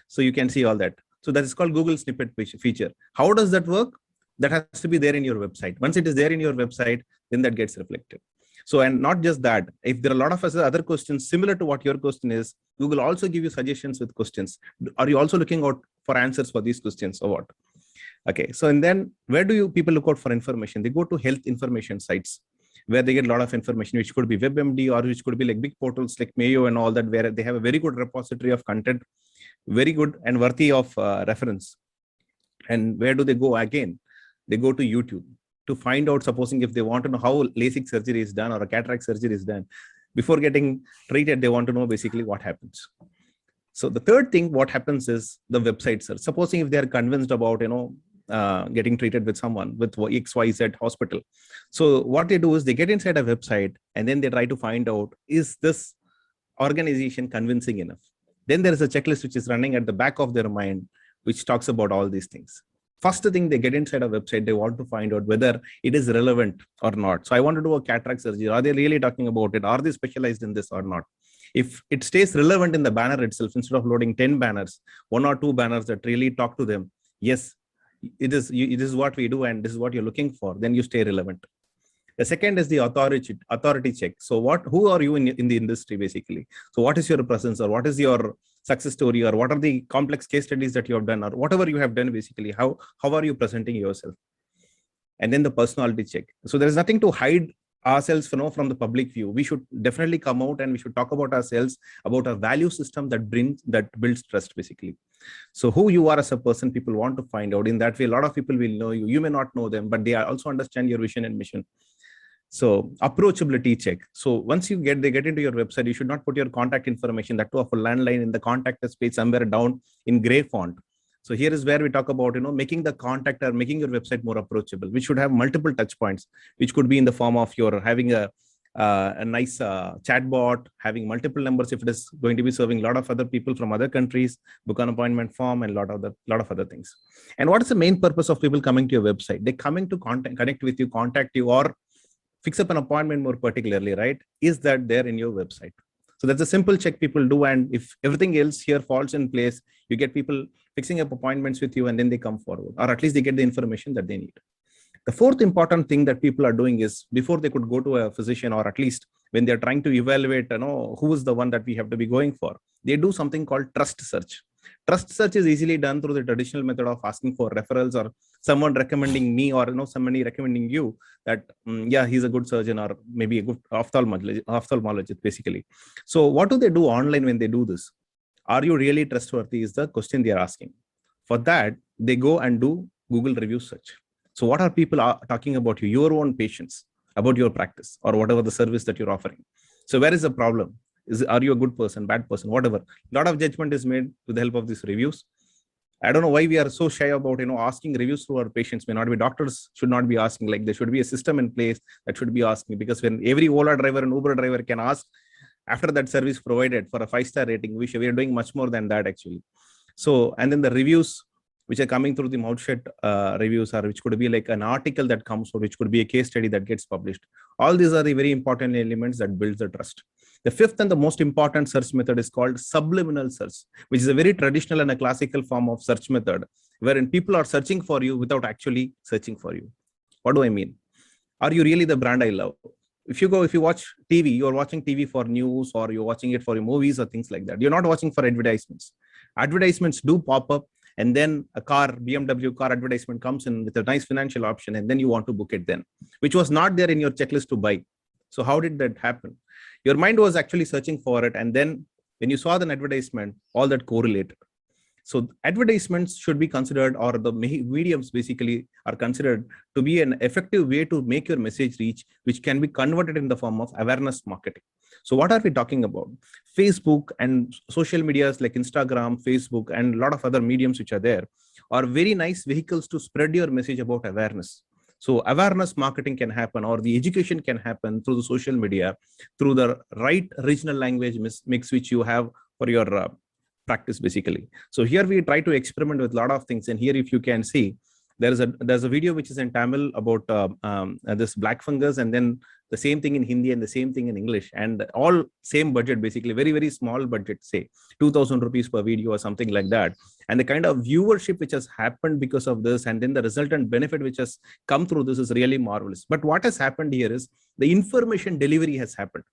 So you can see all that. So that is called Google snippet feature. How does that work? That has to be there in your website. Once it is there in your website, then that gets reflected. So, and not just that, if there are a lot of other questions similar to what your question is, Google also give you suggestions with questions. Are you also looking out for answers for these questions or what? Okay, so and then where do people look out for information? They go to health information sites where they get a lot of information, which could be WebMD or which could be like big portals like Mayo and all that, where they have a very good repository of content, very good and worthy of reference. And where do they go again? They go to YouTube to find out, supposing if they want to know how LASIK surgery is done or a cataract surgery is done, before getting treated, they want to know basically what happens. So the third thing, what happens is the website search. Supposing if they are convinced about, getting treated with someone with XYZ hospital. So what they do is they get inside a website and then they try to find out, is this organization convincing enough? Then there is a checklist which is running at the back of their mind, which talks about all these things. First thing, they get inside a website, they want to find out whether it is relevant or not. So I want to do a cataract surgery. Are they really talking about it? Are they specialized in this or not? If it stays relevant in the banner itself, instead of loading 10 banners, 1 or 2 banners that really talk to them, yes, it is what we do and this is what you're looking for, then you stay relevant. The second is the authority check. So who are you in the industry basically? So what is your presence, or what is your success story, or what are the complex case studies that you have done, or whatever you have done basically, how are you presenting yourself? and then the personality check. So there is nothing to hide ourselves from the public view. We should definitely come out and we should talk about ourselves, about our value system that builds trust basically. So who you are as a person, people want to find out. In that way, a lot of people will know you. You may not know them, but they also understand your vision and mission. So approachability check. So once they get into your website, you should not put your contact information, that too of a landline, in the contact us page somewhere down in gray font. So here is where we talk about, making the contact or making your website more approachable, which should have multiple touch points, which could be in the form of your having a nice chat bot, having multiple numbers if it is going to be serving a lot of other people from other countries, book an appointment form, and lot of other things. And what is the main purpose of people coming to your website? They're coming to connect with you, contact you, or fix up an appointment more particularly, right? Is that there in your website? So that's a simple check people do. And if everything else here falls in place, you get people fixing up appointments with you, and then they come forward, or at least they get the information that they need. The fourth important thing that people are doing is, before they could go to a physician, or at least when they're trying to evaluate, who is the one that we have to be going for, they do something called trust search. Trust search is easily done through the traditional method of asking for referrals, or someone recommending me, or somebody recommending you that yeah, he's a good surgeon, or maybe a good ophthalmologist basically. So what do they do online when they do this? Are you really trustworthy is the question they are asking. For that, they go and do Google review search. So what are people talking about you, your own patients, about your practice, or whatever the service that you're offering? So where is the problem? Are you a good person, bad person, whatever? A lot of judgment is made with the help of these reviews. I don't know why we are so shy about asking reviews to our patients. May not be doctors should not be asking. Like, there should be a system in place that should be asking, because when every Ola driver and Uber driver can ask after that service provided for a 5-star rating, we are doing much more than that actually. So, and then the reviews which are coming through the Mouthshed reviews, or which could be like an article that comes, or which could be a case study that gets published. All these are the very important elements that builds the trust. The fifth and the most important search method is called subliminal search, which is a very traditional and a classical form of search method, wherein people are searching for you without actually searching for you. What do I mean? Are you really the brand I love? If you watch TV, you're watching TV for news, or you're watching it for your movies or things like that. You're not watching for advertisements. Advertisements do pop up, and then a BMW car advertisement comes in with a nice financial option, and then you want to book it then, which was not there in your checklist to buy. So how did that happen? Your mind was actually searching for it, and then when you saw the advertisement, all that correlated. So advertisements should be considered, or the mediums basically are considered to be an effective way to make your message reach, which can be converted in the form of awareness marketing. So what are we talking about? Facebook and social medias like Instagram, Facebook, and a lot of other mediums which are there are very nice vehicles to spread your message about awareness. So awareness marketing can happen, or the education can happen through the social media, through the right regional language mix which you have for your practice basically. So here we try to experiment with a lot of things, and here if you can see, there's a video which is in Tamil about this black fungus, and then the same thing in Hindi and the same thing in English, and all same budget basically, very, very small budget, say 2,000 rupees per video or something like that. And the kind of viewership which has happened because of this, and then the resultant benefit which has come through this is really marvelous. But what has happened here is the information delivery has happened.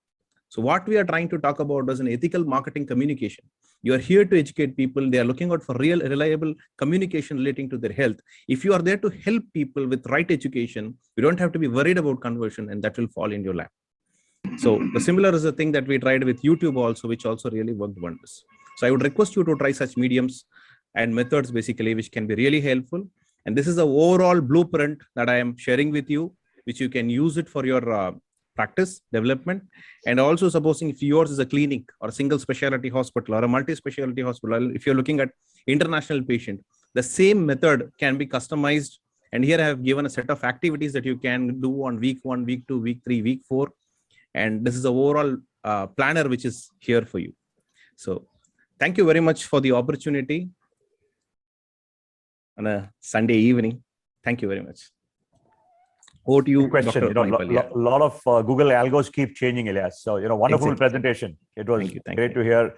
So what we are trying to talk about is an ethical marketing communication. You are here to educate people. They are looking out for real, reliable communication relating to their health. If you are there to help people with right education, you don't have to be worried about conversion, and that will fall in your lap. So the similar is a thing that we tried with YouTube also, which also really worked wonders. So I would request you to try such mediums and methods basically, which can be really helpful. And this is the overall blueprint that I am sharing with you, which you can use it for your practice development. And also, supposing if yours is a clinic or a single specialty hospital or a multi-specialty hospital, if you're looking at international patient, the same method can be customized. And here I have given a set of activities that you can do on week 1, week 2, week 3, week 4. And this is the overall planner which is here for you. So thank you very much for the opportunity on a Sunday evening. Thank you very much. Over to you, question. Dr. Mahipal. A lot of Google algos keep changing, Elias. So, wonderful presentation. It was great to hear.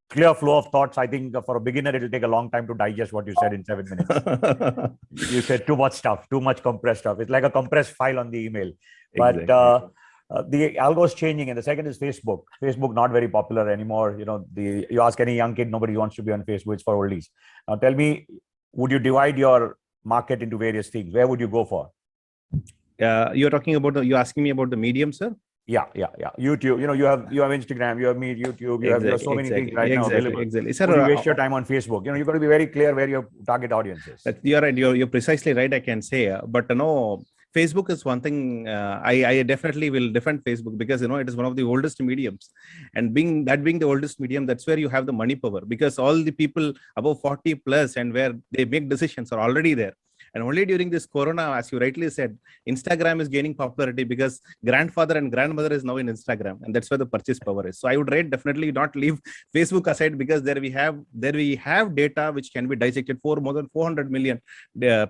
Clear flow of thoughts. I think for a beginner, it will take a long time to digest what you said in 7 minutes. You said too much stuff, too much compressed stuff. It's like a compressed file on the email. But the algo is changing. And the second is Facebook. Facebook not very popular anymore. You ask any young kid, nobody wants to be on Facebook. It's for oldies. Now tell me, would you divide your market into various things? Where would you go for? You're talking about you're asking me about the medium, sir? Yeah. YouTube, you have Instagram, you have me, YouTube, you have so many things right now available. Exactly. Sir, you waste your time on Facebook. You've got to be very clear where your target audience is. You're right. You're precisely right, I can say. But Facebook is one thing. I definitely will defend Facebook because it is one of the oldest mediums, and being the oldest medium, that's where you have the money power, because all the people above 40 plus and where they make decisions are already there. And only during this corona, as you rightly said, Instagram is gaining popularity because grandfather and grandmother is now in Instagram, and that's where the purchase power is. So I would definitely not leave Facebook aside, because there we have data which can be dissected. For more than 400 million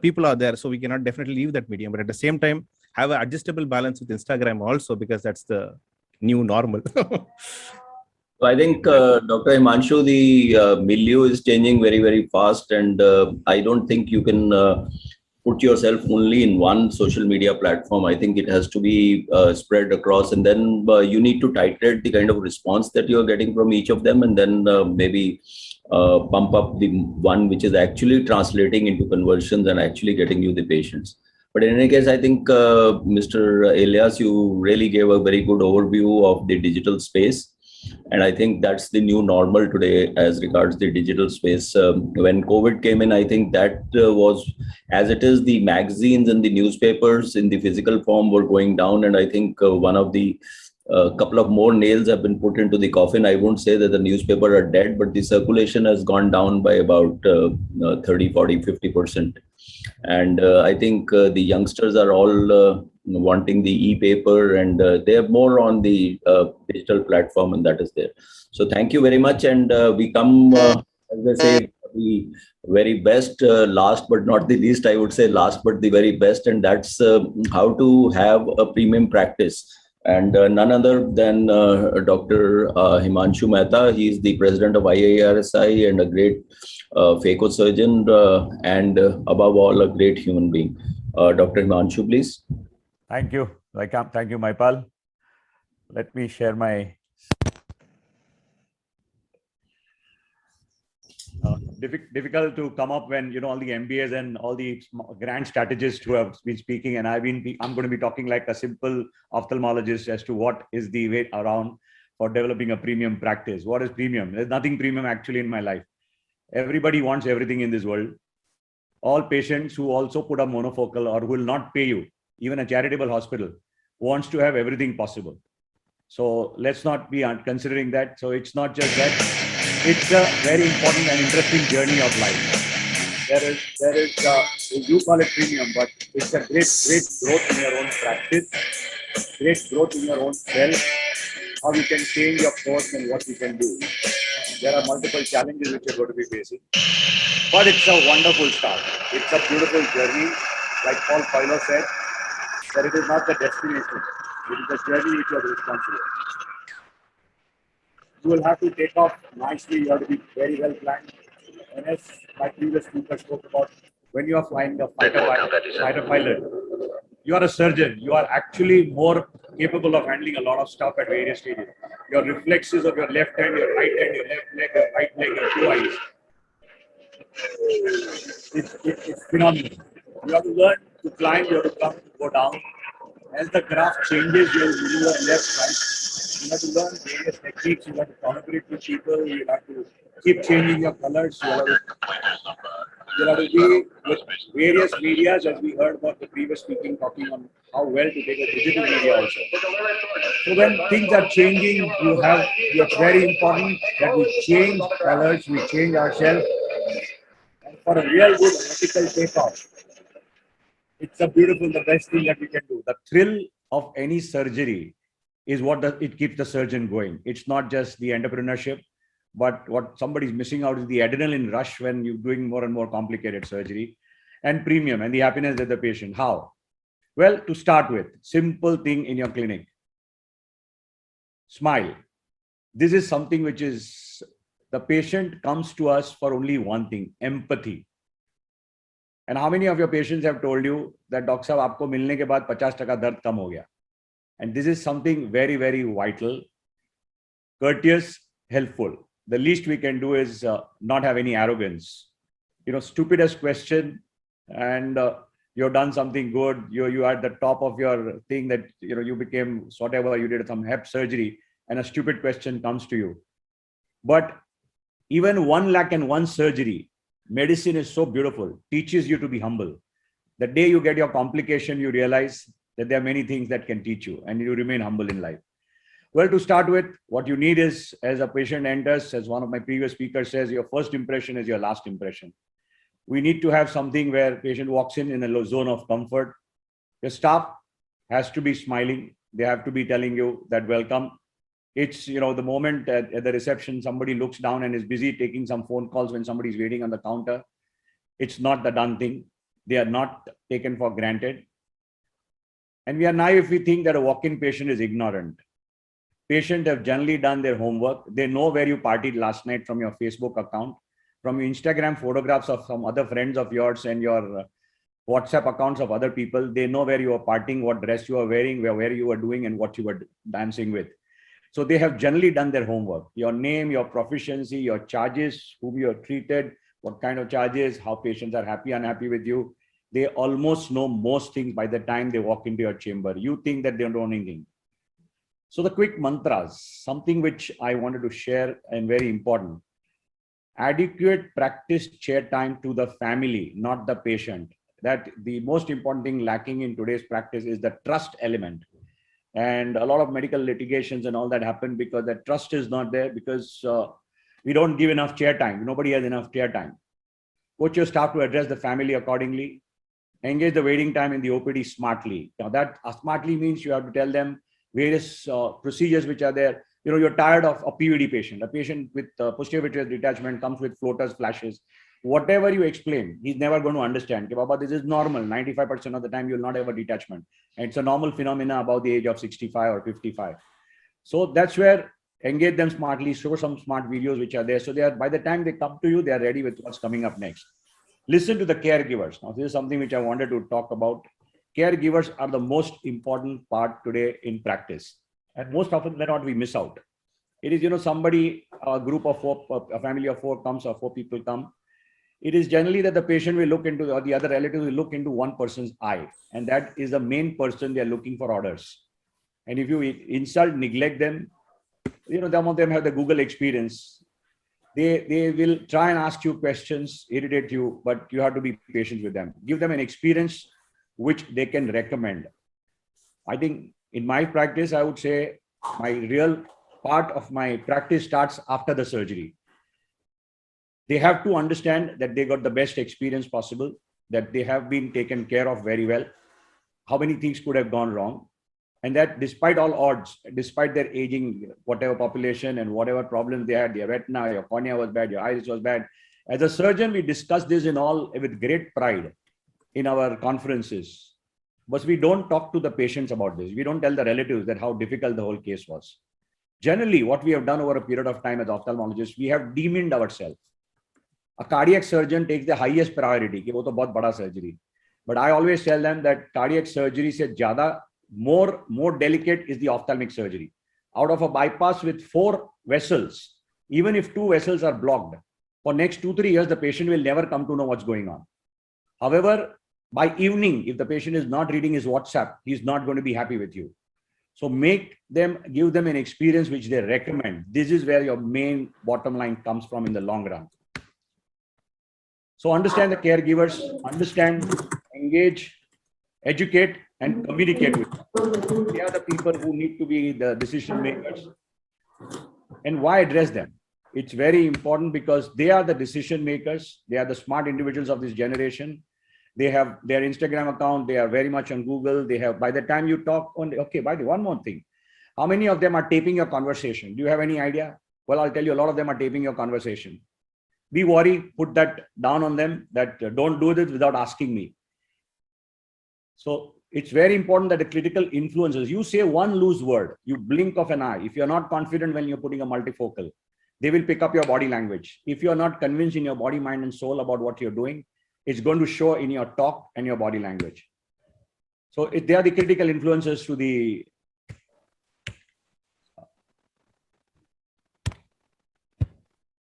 people are there, so we cannot definitely leave that medium. But at the same time, have an adjustable balance with Instagram also, because that's the new normal. So I think, Dr. Himanshu, the milieu is changing very, very fast, and I don't think you can put yourself only in one social media platform. I think it has to be spread across, and then you need to titrate the kind of response that you're getting from each of them, and then maybe bump up the one which is actually translating into conversions and actually getting you the patients. But in any case, I think, Mr. Elias, you really gave a very good overview of the digital space. And I think that's the new normal today as regards the digital space. When COVID came in, I think that was, as it is, the magazines and the newspapers in the physical form were going down. And I think one of the couple of more nails have been put into the coffin. I won't say that the newspaper are dead, but the circulation has gone down by about 30, 40, 50%. And I think the youngsters are all wanting the e-paper, and they're more on the digital platform, and that is there. So thank you very much. And we come, as I say, the very best, last but not the least, I would say last but the very best, and that's how to have a premium practice. And none other than Dr. Himanshu Mehta. He is the president of IARSI and a great phaco surgeon, and above all, a great human being. Dr. Himanshu, please. Thank you. Thank you, Maipal. Let me share my difficult to come up when all the MBAs and all the grand strategists who have been speaking, and I'm going to be talking like a simple ophthalmologist as to what is the way around for developing a premium practice. What is premium? There's nothing premium actually in my life. Everybody wants everything in this world. All patients who also put a monofocal or who will not pay you, even a charitable hospital, wants to have everything possible. So let's not be considering that. So it's not just that. It's a very important and interesting journey of life. There is you call it premium, but it's a great growth in your own practice, great growth in your own self, how you can change your course and what you can do. There are multiple challenges which you're going to be facing, but it's a wonderful start. It's a beautiful journey. Like Paul Coelho said, that it is not the destination, it is the journey which you are responsible. You will have to take off nicely. You have to be very well planned. And as my previous speaker spoke about, when you are flying a fighter pilot, you are a surgeon. You are actually more capable of handling a lot of stuff at various stages. Your reflexes of your left hand, your right hand, your left leg, your right leg, your two eyes. It's phenomenal. You have to learn to climb, you have to go down. As the graph changes, you will maneuver left, right. You have to learn various techniques. You have to collaborate with people. You have to keep changing your colors. You have to be with various media, as we heard about the previous speaking talking on how well to take a digital media also. So when things are changing, it's very important that we change colors, we change ourselves, and for a real good vertical takeoff. It's the best thing that we can do. The thrill of any surgery is it keeps the surgeon going. It's not just the entrepreneurship, but what somebody's missing out is the adrenaline rush when you're doing more and more complicated surgery, and premium and the happiness of the patient. How? Well, to start with, simple thing in your clinic. Smile. This is something which is, the patient comes to us for only one thing, empathy. And how many of your patients have told you that, Doctor Sahab, aapko milne ke baad 50% dard kam ho gaya? And this is something very, very vital, courteous, helpful. The least we can do is not have any arrogance. Stupidest question, and you've done something good, you are at the top of your thing that, you became whatever, you did some hip surgery and a stupid question comes to you. But even 1 lakh and 1 surgery, medicine is so beautiful, teaches you to be humble. The day you get your complication, you realize that there are many things that can teach you and you remain humble in life. Well, to start with, what you need is, as a patient enters, as one of my previous speakers says, your first impression is your last impression. We need to have something where patient walks in a low zone of comfort. Your staff has to be smiling. They have to be telling you that welcome. It's, the moment at the reception, somebody looks down and is busy taking some phone calls when somebody's waiting on the counter. It's not the done thing. They are not taken for granted. And we are naive if we think that a walk-in patient is ignorant. Patients have generally done their homework. They know where you partied last night from your Facebook account, from your Instagram photographs of some other friends of yours and your WhatsApp accounts of other people. They know where you are partying, what dress you are wearing, where you are doing and what you were dancing with. So they have generally done their homework. Your name, your proficiency, your charges, whom you have treated, what kind of charges, how patients are happy, unhappy with you. They almost know most things by the time they walk into your chamber. You think that they don't know anything. So the quick mantras, something which I wanted to share and very important. Adequate practice chair time to the family, not the patient. That the most important thing lacking in today's practice is the trust element. And a lot of medical litigations and all that happen because the trust is not there, because we don't give enough chair time. Nobody has enough chair time. Coach your staff to address the family accordingly. Engage the waiting time in the OPD smartly. Now that smartly means you have to tell them various procedures which are there. You're tired of a PVD patient. A patient with posterior vitreous detachment comes with floaters, flashes. Whatever you explain, he's never going to understand. Okay, Baba, this is normal. 95% of the time, you'll not have a detachment. And it's a normal phenomena about the age of 65 or 55. So that's where engage them smartly, show some smart videos which are there. So they are, by the time they come to you, they are ready with what's coming up next. Listen to the caregivers. Now, this is something which I wanted to talk about. Caregivers are the most important part today in practice. And most often than not, we miss out. It is, somebody, a group of 4, a family of 4 comes or 4 people come. It is generally that the patient will look into, or the other relative will look into one person's eye. And that is the main person they are looking for orders. And if you insult, neglect them, some of them have the Google experience. They will try and ask you questions, irritate you, but you have to be patient with them. Give them an experience which they can recommend. I think in my practice, I would say my real part of my practice starts after the surgery. They have to understand that they got the best experience possible, that they have been taken care of very well, how many things could have gone wrong, and that despite all odds, despite their aging, whatever population and whatever problems they had, their retina, your cornea was bad, your iris was bad. As a surgeon, we discuss this in all with great pride in our conferences. But we don't talk to the patients about this. We don't tell the relatives that how difficult the whole case was. Generally, what we have done over a period of time as ophthalmologists, we have demeaned ourselves. A cardiac surgeon takes the highest priority. Ki wo to bahut bada surgery. But I always tell them that cardiac surgery se zyada, more delicate is the ophthalmic surgery. Out of a bypass with 4 vessels, even if 2 vessels are blocked, for next 2-3 years, the patient will never come to know what's going on. However, by evening, if the patient is not reading his WhatsApp, he's not going to be happy with you. So give them an experience which they recommend. This is where your main bottom line comes from in the long run. So understand the caregivers, understand, engage, educate, and communicate with them. They are the people who need to be the decision makers. And why address them? It's very important because they are the decision makers. They are the smart individuals of this generation. They have their Instagram account. They are very much on Google. They have, by the time you talk on, okay, by the one more thing, how many of them are taping your conversation? Do you have any idea? Well, I'll tell you, a lot of them are taping your conversation. Be worried, put that down on them, that don't do this without asking me. So it's very important that the critical influences, you say one loose word, you blink of an eye. If you're not confident when you're putting a multifocal, they will pick up your body language. If you're not convinced in your body, mind, and soul about what you're doing, it's going to show in your talk and your body language. So they are the critical influences to the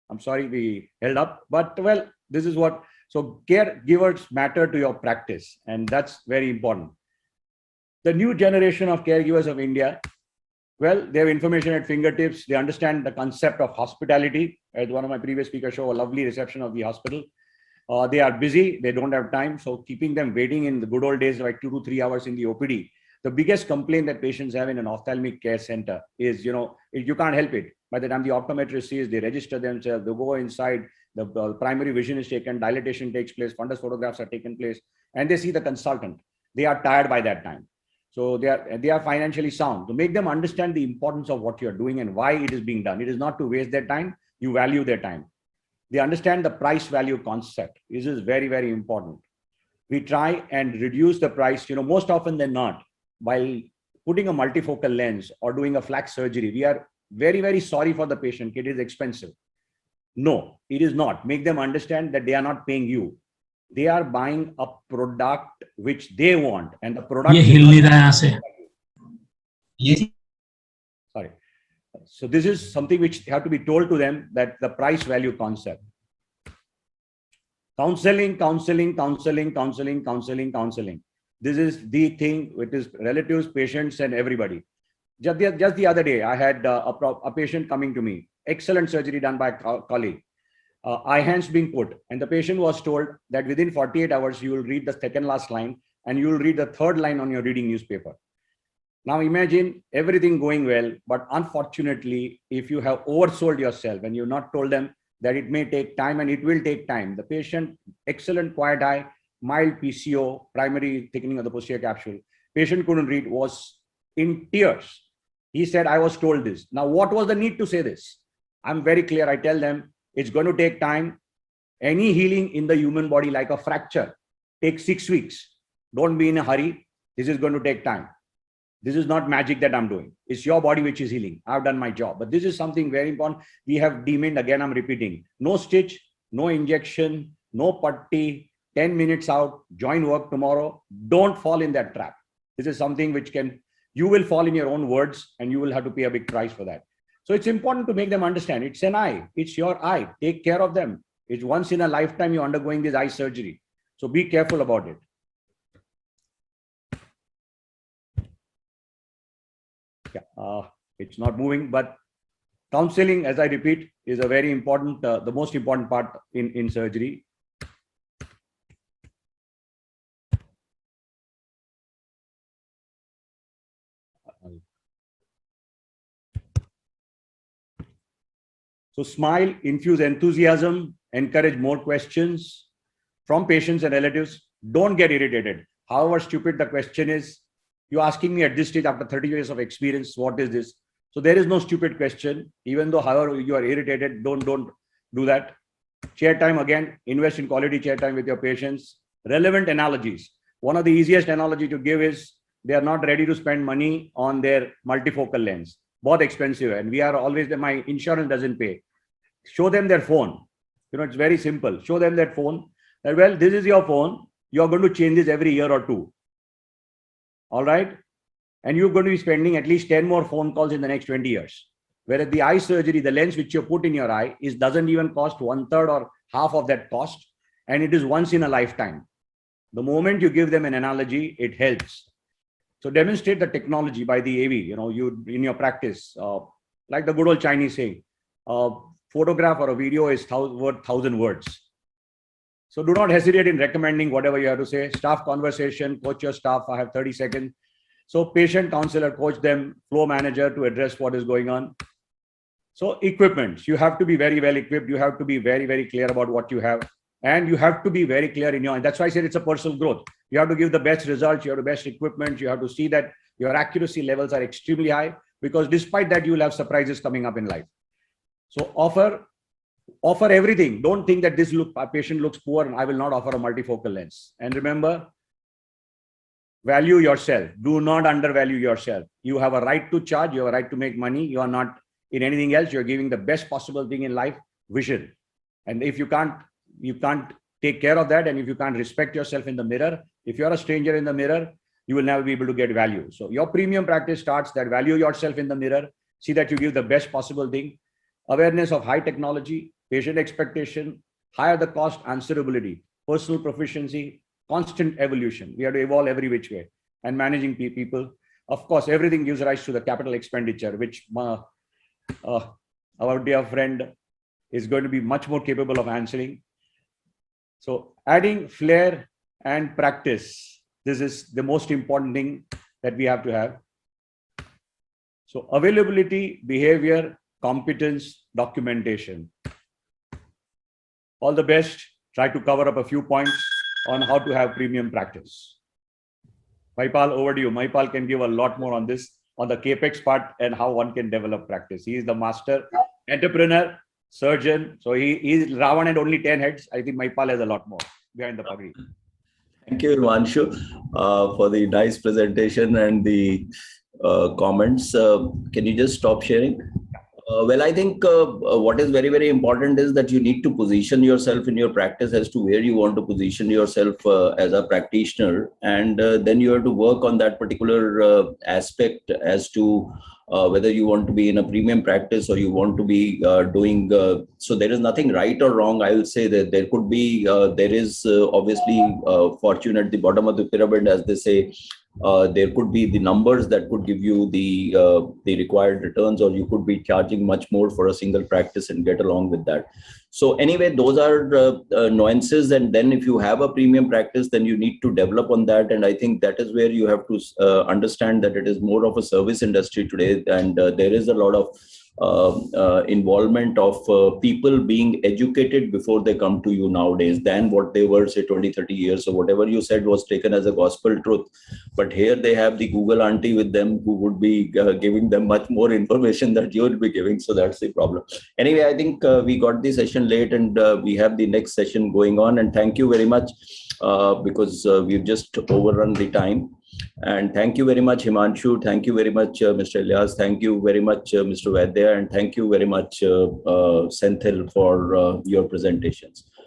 I'm sorry we held up, but well, this is what. So caregivers matter to your practice, and that's very important. The new generation of caregivers of India, well, they have information at fingertips. They understand the concept of hospitality. As one of my previous speakers showed, a lovely reception of the hospital. They are busy. They don't have time. So keeping them waiting in the good old days, like 2 to 3 hours in the OPD. The biggest complaint that patients have in an ophthalmic care center is, you can't help it. By the time the optometrist sees, they register themselves, they go inside, the primary vision is taken, dilatation takes place, fundus photographs are taken place, and they see the consultant. They are tired by that time. So they are financially sound. To make them understand the importance of what you're doing and why it is being done. It is not to waste their time. You value their time. They understand the price value concept. This is very, very important. We try and reduce the price, most often than not, by putting a multifocal lens or doing a flak surgery. We are very, very sorry for the patient. It is expensive. No, it is not. Make them understand that they are not paying you. They are buying a product which they want, and the product. Sorry. So this is something which have to be told to them, that the price value concept. Counseling. This is the thing which is relatives, patients, and everybody. Just the other day, I had a patient coming to me. Excellent surgery done by a colleague. Eye hands being put, and the patient was told that within 48 hours, you will read the second last line and you will read the third line on your reading newspaper. Now imagine everything going well, but unfortunately, if you have oversold yourself and you've not told them that it may take time, and it will take time. The patient, excellent quiet eye, mild PCO, primary thickening of the posterior capsule. Patient couldn't read, was in tears. He said, I was told this. Now, what was the need to say this? I'm very clear. I tell them it's going to take time. Any healing in the human body, like a fracture, takes 6 weeks. Don't be in a hurry. This is going to take time. This is not magic that I'm doing. It's your body which is healing. I've done my job. But this is something very important. We have deemed, again, I'm repeating, no stitch, no injection, no putty, 10 minutes out, join work tomorrow. Don't fall in that trap. This is something which you will fall in your own words, and you will have to pay a big price for that. So it's important to make them understand it's an eye. It's your eye. Take care of them. It's once in a lifetime you're undergoing this eye surgery. So be careful about it. Yeah, it's not moving, but counseling, as I repeat, is a very important, the most important part in surgery. So smile, infuse enthusiasm, encourage more questions from patients and relatives. Don't get irritated. However stupid the question is, you're asking me at this stage after 30 years of experience, what is this? So there is no stupid question. Even though, however, you are irritated, don't do that. Chair time, again, invest in quality chair time with your patients. Relevant analogies. One of the easiest analogy to give is they are not ready to spend money on their multifocal lens. Both expensive, and we are always, my insurance doesn't pay. Show them their phone. It's very simple. Show them that phone. That, well, this is your phone. You're going to change this every year or two. All right. And you're going to be spending at least 10 more phone calls in the next 20 years. Whereas the eye surgery, the lens which you put in your eye doesn't even cost 1/3 or half of that cost. And it is once in a lifetime. The moment you give them an analogy, it helps. So demonstrate the technology by the AV, you in your practice, like the good old Chinese saying, photograph or a video is worth 1,000 words. So do not hesitate in recommending whatever you have to say. Staff conversation, coach your staff. I have 30 seconds. So patient counselor, coach them, flow manager to address what is going on. So equipment, you have to be very well equipped. You have to be very, very clear about what you have. And you have to be very clear and that's why I said it's a personal growth. You have to give the best results. You have the best equipment. You have to see that your accuracy levels are extremely high, because despite that, you will have surprises coming up in life. So offer everything. Don't think that a patient looks poor and I will not offer a multifocal lens. And remember, value yourself. Do not undervalue yourself. You have a right to charge. You have a right to make money. You are not in anything else. You're giving the best possible thing in life, vision. And if you can't take care of that, and if you can't respect yourself in the mirror, if you're a stranger in the mirror, you will never be able to get value. So your premium practice starts that value yourself in the mirror, see that you give the best possible thing, awareness of high technology, patient expectation, higher the cost, answerability. personal proficiency, constant evolution. We have to evolve every which way, and managing people. Of course, everything gives rise to the capital expenditure, which our dear friend is going to be much more capable of answering. So adding flair and practice, this is the most important thing that we have to have. So availability, behavior, competence, documentation. All the best. Try to cover up a few points on how to have premium practice. Maipal, over to you. Maipal can give a lot more on this, on the CAPEX part and how one can develop practice. He is the master entrepreneur, surgeon. So Ravan had only 10 heads. I think Maipal has a lot more behind the pagri. Thank you, Himanshu, for the nice presentation and the comments. Can you just stop sharing? Well, I think what is very, very important is that you need to position yourself in your practice as to where you want to position yourself as a practitioner. And then you have to work on that particular aspect as to whether you want to be in a premium practice or you want to be doing. So there is nothing right or wrong. I will say that there could be, there is obviously fortune at the bottom of the pyramid, as they say. There could be the numbers that could give you the required returns, or you could be charging much more for a single practice and get along with that. So anyway, those are nuances. And then if you have a premium practice, then you need to develop on that. And I think that is where you have to understand that it is more of a service industry today. And there is a lot of involvement of people being educated before they come to you nowadays than what they were, say, 20-30 years. So whatever you said was taken as a gospel truth, but here they have the Google auntie with them who would be giving them much more information that you will be giving. So that's the problem. Anyway, I think we got the session late, and we have the next session going on. And thank you very much because we've just overrun the time. And thank you very much, Himanshu. Thank you very much, Mr. Ilyas. Thank you very much, Mr. Vaidya. And thank you very much, Senthil, for your presentations.